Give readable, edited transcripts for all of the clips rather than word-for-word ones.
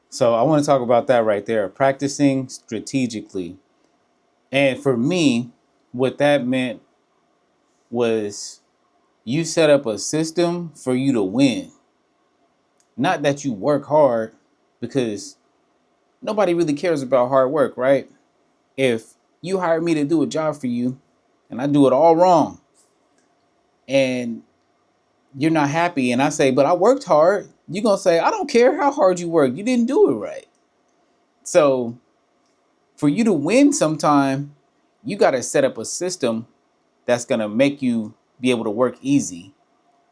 So I want to talk about that right there, practicing strategically. And for me, what that meant was you set up a system for you to win. Not that you work hard, because nobody really cares about hard work, right? If you hire me to do a job for you and I do it all wrong and you're not happy and I say, but I worked hard, you're going to say, I don't care how hard you work. You didn't do it right. So for you to win sometime, you got to set up a system that's going to make you be able to work easy.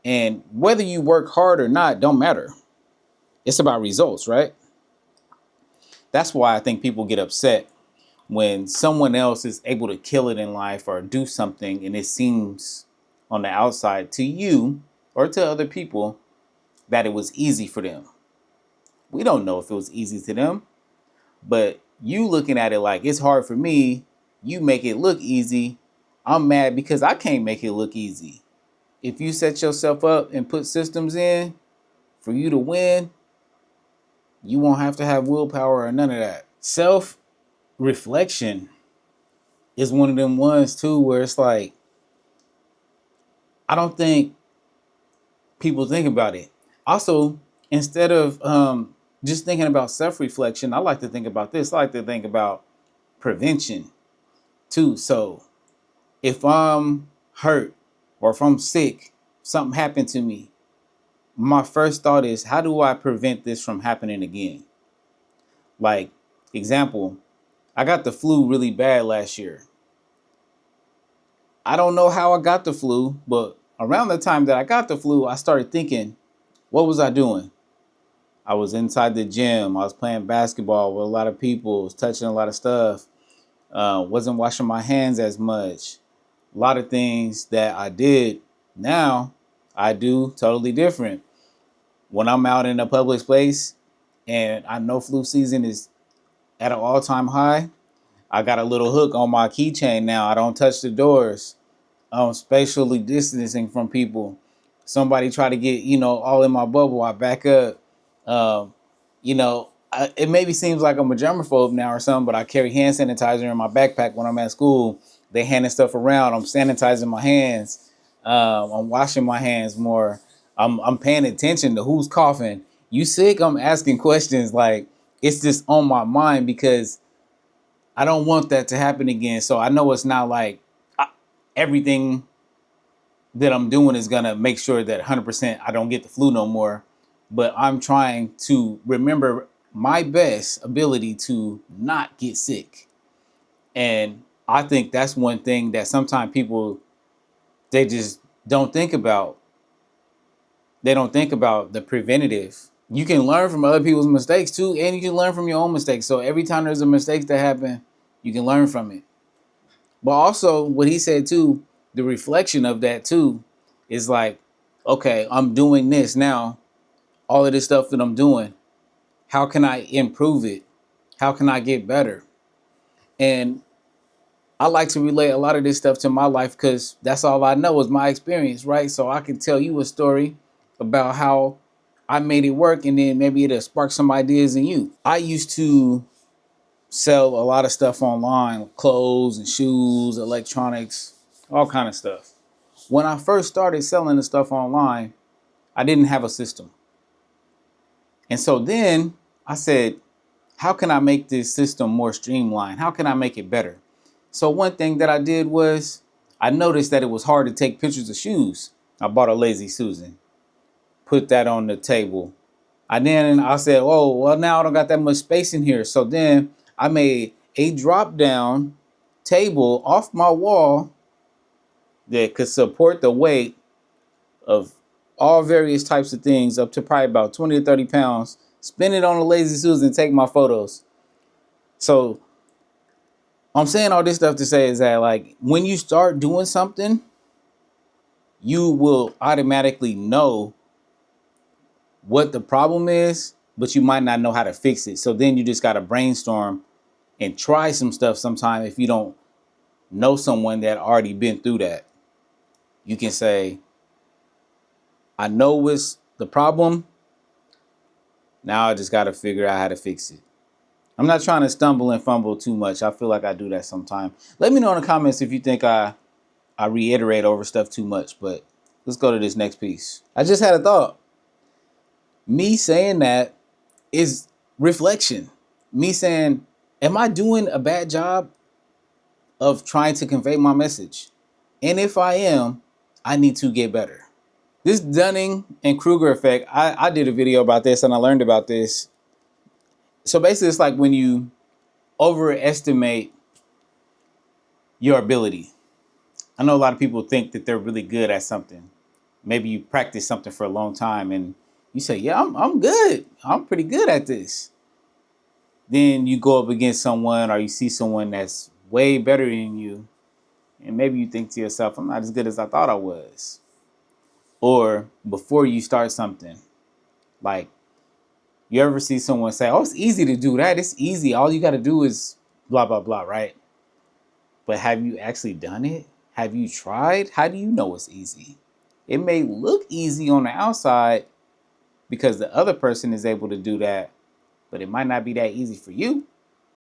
And whether you work hard or not, don't matter. It's about results, right? That's why I think people get upset when someone else is able to kill it in life or do something and it seems on the outside to you or to other people that it was easy for them. We don't know if it was easy to them, but you looking at it like it's hard for me, you make it look easy. I'm mad because I can't make it look easy. If you set yourself up and put systems in for you to win, you won't have to have willpower or none of that. Self reflection is one of them ones too where it's like, I don't think people think about it. Also, instead of just thinking about self reflection, I like to think about this. I like to think about prevention too. So if I'm hurt or if I'm sick, something happened to me, my first thought is, how do I prevent this from happening again? Like, example, I got the flu really bad last year. I don't know how I got the flu, but around the time that I got the flu, I started thinking, what was I doing? I was inside the gym. I was playing basketball with a lot of people, was touching a lot of stuff, wasn't washing my hands as much. A lot of things that I did now, I do totally different. When I'm out in a public place and I know flu season is at an all time high, I got a little hook on my keychain now. I don't touch the doors. I'm spatially distancing from people. Somebody try to get, all in my bubble, I back up. Um, it maybe seems like I'm a germaphobe now or something, but I carry hand sanitizer in my backpack when I'm at school. They handing stuff around. I'm sanitizing my hands. I'm washing my hands more. I'm paying attention to who's coughing. You sick? I'm asking questions. Like, it's just on my mind because I don't want that to happen again. So I know it's not like everything that I'm doing is gonna make sure that 100% I don't get the flu no more. But I'm trying to remember my best ability to not get sick. And I think that's one thing that sometimes people, they just don't think about. They don't think about the preventative. You can learn from other people's mistakes too, and you can learn from your own mistakes. So every time there's a mistake that happen, you can learn from it. But also, what he said too, the reflection of that too, is like, okay, I'm doing this now. All of this stuff that I'm doing, how can I improve it? How can I get better? And I like to relate a lot of this stuff to my life because that's all I know is my experience, right? So I can tell you a story about how I made it work, and then maybe it'll spark some ideas in you. I used to sell a lot of stuff online, clothes and shoes, electronics, all kind of stuff. When I first started selling the stuff online, I didn't have a system. And so then I said, how can I make this system more streamlined? How can I make it better? So one thing that I did was I noticed that it was hard to take pictures of shoes. I bought a Lazy Susan, put that on the table. I said, oh, well, now I don't got that much space in here. So then I made a drop down table off my wall that could support the weight of all various types of things up to probably about 20 to 30 pounds. Spin it on a Lazy Susan and take my photos. So I'm saying all this stuff to say is that, like, when you start doing something, you will automatically know what the problem is, but you might not know how to fix it. So then you just got to brainstorm and try some stuff sometime. If you don't know someone that already been through that, you can say, I know what's the problem. Now I just got to figure out how to fix it. I'm not trying to stumble and fumble too much. I feel like I do that sometimes. Let me know in the comments if you think I reiterate over stuff too much, but let's go to this next piece. I just had a thought. Me saying that is reflection. Me saying, am I doing a bad job of trying to convey my message? And if I am, I need to get better. This Dunning and Kruger effect, I did a video about this and I learned about this. So basically, it's like when you overestimate your ability. I know a lot of people think that they're really good at something. Maybe you practice something for a long time and you say, yeah, I'm good. I'm pretty good at this. Then you go up against someone or you see someone that's way better than you. And maybe you think to yourself, I'm not as good as I thought I was. Or before you start something, like you ever see someone say, oh, it's easy to do that. It's easy. All you got to do is blah, blah, blah, right? But have you actually done it? Have you tried? How do you know it's easy? It may look easy on the outside because the other person is able to do that, but it might not be that easy for you.